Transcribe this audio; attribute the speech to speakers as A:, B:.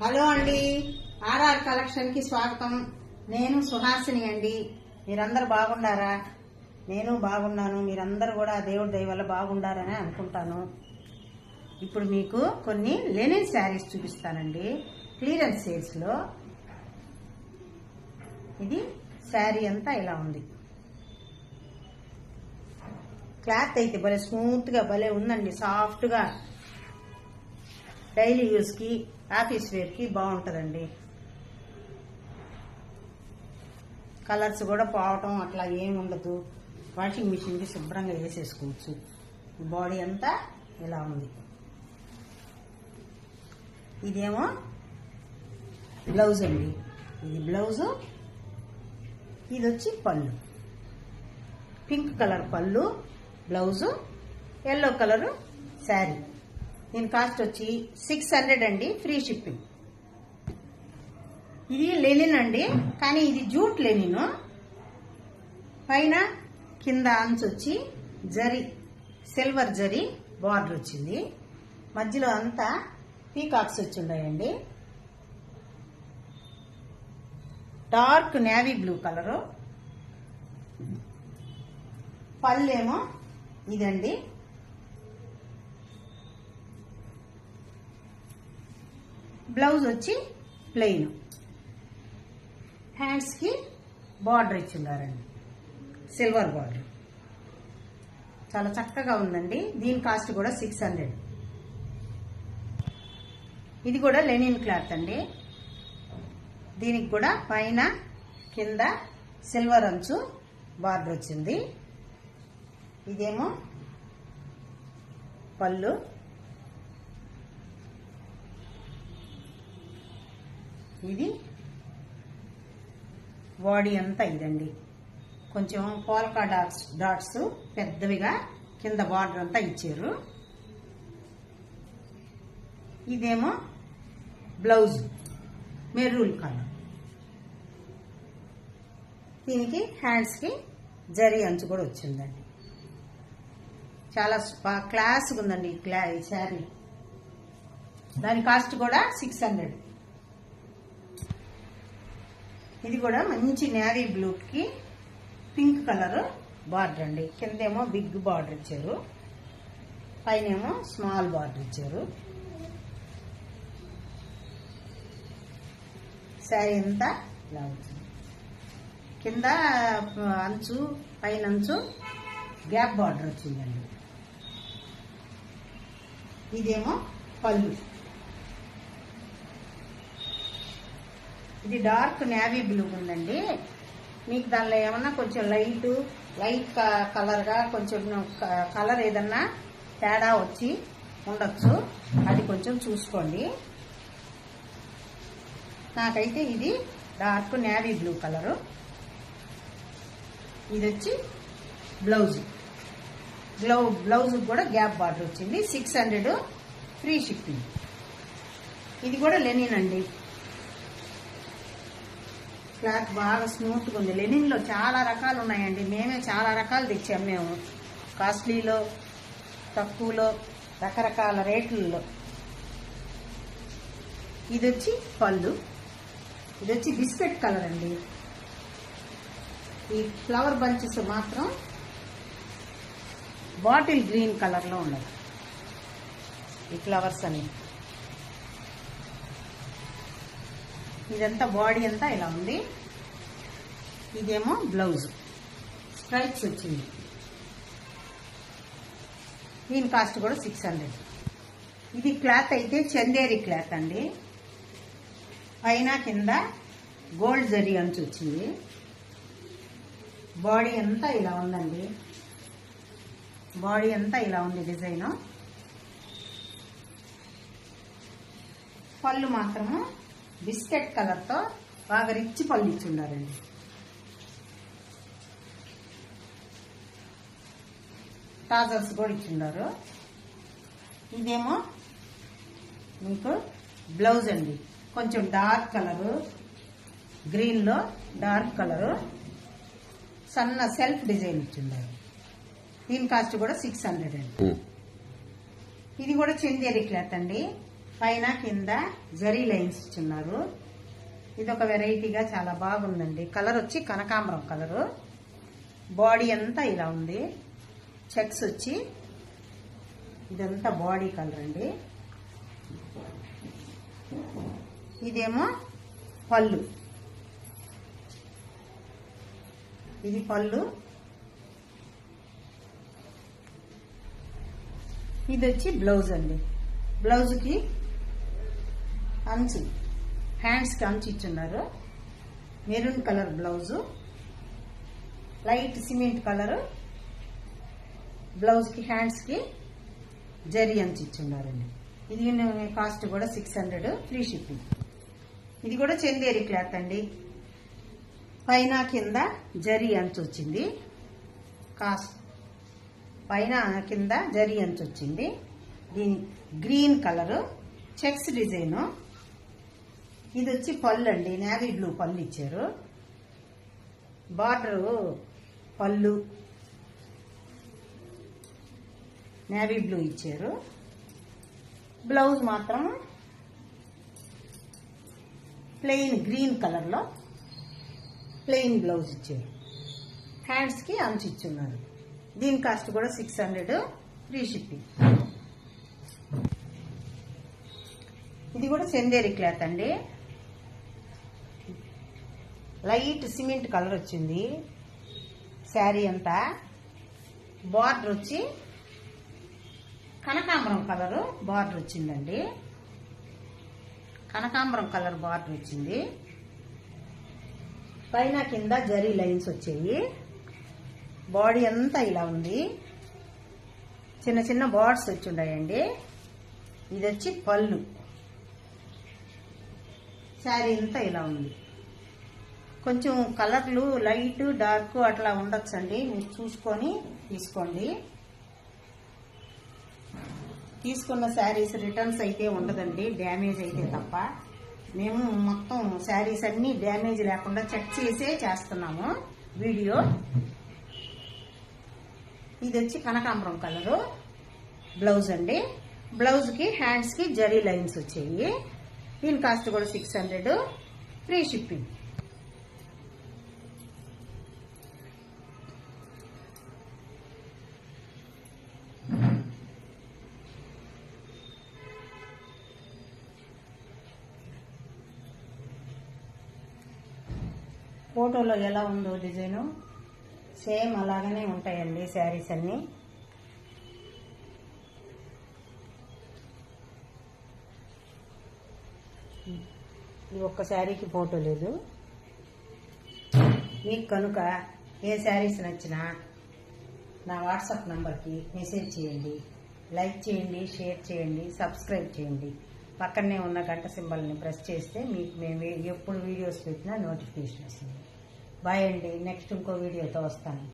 A: Hello అండి, RR collection కి స్వాగతం. నేను సుహాసిని అండి. మీరందరూ బాగుండారా? నేను బాగున్నాను. మీరందరూ కూడా దేవుడి దయ వల్ల బాగుండారని అనుకుంటాను. ఇప్పుడు మీకు కొన్ని లెనిన్ శారీస్ చూపిస్తానండి, క్లియరెన్స్ సేల్స్ లో. ఇది శారీ అంతా ఇలా ఉంది. క్లాత్ అయితే భలే స్మూత్ గా భలే ఉందండి, సాఫ్ట్ గా. డైలీ యూస్ కి, ఆఫీస్ వేర్ కి బాగుంటుందండి. కలర్స్ కూడా పోవటం అట్లా ఏమి ఉండదు. వాషింగ్ మిషన్ కి శుభ్రంగా వేసేసుకోవచ్చు. బాడీ అంతా ఇలా ఉంది. ఇదేమో బ్లౌజ్ అండి. ఇది బ్లౌజు, ఇది వచ్చి పళ్ళు. పింక్ కలర్ పళ్ళు, బ్లౌజు, ఎల్లో కలర్ శారీ. దీని కాస్ట్ వచ్చి 600 అండి, ఫ్రీ షిప్పింగ్. ఇది లెనిన్ అండి, కానీ ఇది జూట్ లెనిన్. పైన కింద అంచు వచ్చి జరీ, సిల్వర్ జరీ బార్డర్ వచ్చింది. మధ్యలో అంతా పీకాక్స్ వచ్చి ఉన్నాయండి. Dark navy blue colour. పళ్ళేమో ఇదండి. బ్లౌజ్ వచ్చి ప్లెయిన్. హ్యాండ్స్ కి బార్డర్ ఇచ్చిండారండి, సిల్వర్ బార్డర్. చాలా చక్కగా ఉందండి. దీని కాస్ట్ కూడా 600. ఇది కూడా లెనిన్ క్లాత్ అండి. దీనికి కూడా పైన కింద సిల్వర్ అంచు బార్డర్ వచ్చింది. ఇదేమో పళ్ళు. ఇది బాడీ అంతా ఇదండి. కొంచెం పోల్కా డాట్స్ పెద్దవిగా కింద బార్డర్ అంతా ఇచ్చారు. ఇదేమో బ్లౌజ్, మెరూన్ కలర్. దీనికి హ్యాండ్స్ కి జరీ అంచు కూడా వచ్చిందండి. చాలా క్లాస్గా ఉందండి ఈ శారీ. దాని కాస్ట్ కూడా 600. ఇది కూడా మంచి నేవీ బ్లూ కి పింక్ కలర్ బార్డర్ అండి. కిందేమో బిగ్ బార్డర్ ఇచ్చారు, పైనేమో స్మాల్ బార్డర్ ఇచ్చారు. శారీ అంతా ఇలా వచ్చింది. కింద అంచు, పైన అంచు గ్యాప్ బార్డర్ వచ్చిందండి. ఇదేమో పళ్ళు. ఇది డార్క్ నేవీ బ్లూ ఉందండి. మీకు దానిలో ఏమన్నా కొంచెం లైట్ కలర్ గా కొంచెం కలర్ ఏదన్నా తేడా వచ్చి ఉండొచ్చు, అది కొంచెం చూసుకోండి. నాకైతే ఇది డార్క్ నేవీ బ్లూ కలరు. ఇది వచ్చి బ్లౌజ్. బ్లౌజ్ కూడా గ్యాప్ బార్డర్ వచ్చింది. 600, ఫ్రీ షిప్పింగ్. ఇది కూడా లెనిన్ అండి. క్లాత్ బాగా స్మూత్ గా ఉంది. లెనిన్ లో చాలా రకాలు ఉన్నాయండి. మేమే చాలా రకాలు తెచ్చాము. మేము కాస్ట్లీలో, తక్కువలో, రకరకాల రేట్లలో. ఇది వచ్చి పళ్ళు. ఇది వచ్చి బిస్కెట్ కలర్ అండి. ఈ ఫ్లవర్ బంచెస్ మాత్రం బాటిల్ గ్రీన్ కలర్ లో ఉన్నది. ఈ ఫ్లవర్స్ అని. ఇదంతా బాడీ అంతా ఇలా ఉంది. ఇదేమో బ్లౌజ్, స్ట్రైప్స్ వచ్చింది. దీని కాస్ట్ కూడా 600. ఇది క్లాత్ అయితే చందేరి క్లాత్ అండి. పైన కింద గోల్డ్ జరీ అంచు వచ్చింది. బాడీ అంతా ఇలా ఉందండి. బాడీ అంతా ఇలా ఉంది డిజైన్. పళ్ళు మాత్రము బిస్కెట్ కలర్ తో బాగా రిచ్ పళ్ళు ఇచ్చిండారండి. టాజర్స్ కూడా ఇచ్చిండారు. ఇదేమో మీకు బ్లౌజ్ అండి. కొంచెం డార్క్ కలరు, గ్రీన్ లో డార్క్ కలరు, సన్న సెల్ఫ్ డిజైన్ ఇచ్చిండారు. దీని కాస్ట్ కూడా 600 అండి. ఇది కూడా చందేరి క్లాత్ అండి. పైన కింద జరీ లైన్స్ ఇచ్చున్నారు. ఇది ఒక వెరైటీగా చాలా బాగుందండి. కలర్ వచ్చి కనకాంబరం కలరు. బాడీ అంతా ఇలా ఉంది. చెక్స్ వచ్చి ఇదంతా బాడీ కలర్ అండి. ఇదేమో పళ్ళు. ఇది పళ్ళు. ఇది వచ్చి బ్లౌజ్ అండి. బ్లౌజ్కి అంచు, హ్యాండ్స్కి అంచు ఇచ్చున్నారు. Maroon colour blouse, light cement colour బ్లౌజ్కి, హ్యాండ్స్కి జరీ అంచు ఇచ్చున్నారండి. ఇది కాస్ట్ కూడా 600, ఫ్రీ షిప్పింగ్. ఇది కూడా చందేరి క్లాత్ అండి. పైన కింద జరీ అంచు వచ్చింది. కాస్ట్ పైన కింద జరీ అంచు వచ్చింది. దీని గ్రీన్ కలర్ చెక్స్ డిజైన్. ఇది వచ్చి పళ్ళు అండి. నేవీ బ్లూ పళ్ళు ఇచ్చారు. బార్డరు పళ్ళు నేవీ బ్లూ ఇచ్చారు. బ్లౌజ్ మాత్రం ప్లెయిన్ గ్రీన్ కలర్లో ప్లెయిన్ బ్లౌజ్ ఇచ్చారు. హ్యాండ్స్కి అంచు ఇచ్చున్నారు. దీని కాస్ట్ కూడా 600, ఫ్రీ షిప్పింగ్. ఇది కూడా చందేరి క్లాత్ అండి. లైట్ సిమెంట్ కలర్ వచ్చింది శారీ అంతా. బార్డర్ వచ్చి కనకాంబరం కలర్ బార్డర్ వచ్చిందండి. కనకాంబరం కలర్ బార్డర్ వచ్చింది. పైన కింద జరీ లైన్స్ వచ్చాయి. బాడీ అంతా ఇలా ఉంది. చిన్న చిన్న బార్డర్స్ వచ్చి ఉన్నాయండి. ఇది వచ్చి పళ్ళు. శారీ అంతా ఇలా ఉంది. కొంచెం కలర్లు లైట్ డార్క్ అట్లా ఉండొచ్చండి. మీరు చూసుకొని తీసుకోండి. తీసుకున్న శారీస్ రిటర్న్స్ అయితే ఉండదండి, డ్యామేజ్ అయితే తప్ప. మేము మొత్తం శారీస్ అన్ని డ్యామేజ్ లేకుండా చెక్ చేసే చేస్తున్నాము వీడియో. ఇది వచ్చి కనకాంబరం కలరు బ్లౌజ్ అండి. బ్లౌజ్కి హ్యాండ్స్కి జరీ లైన్స్ వచ్చాయి. దీని కాస్ట్ కూడా 600, ఫ్రీ షిప్పింగ్. ఫోటోలో ఎలా ఉందో డిజైను సేమ్ అలాగనే ఉంటాయండి శారీస్ అన్నీ. ఈ ఒక్క శారీకి ఫోటో లేదు. మీకు కనుక ఏ శారీస్ నచ్చినా నా వాట్సాప్ నంబర్కి మెసేజ్ చేయండి. లైక్ చేయండి, షేర్ చేయండి, సబ్స్క్రైబ్ చేయండి. పక్కనే ఉన్న గంట సింబల్ని ప్రెస్ చేస్తే మీకు మేము ఎప్పుడు వీడియోస్ పెట్టినా నోటిఫికేషన్ వస్తుంది. బాయ్ అండి. నెక్స్ట్ ఇంకో వీడియోతో వస్తాను.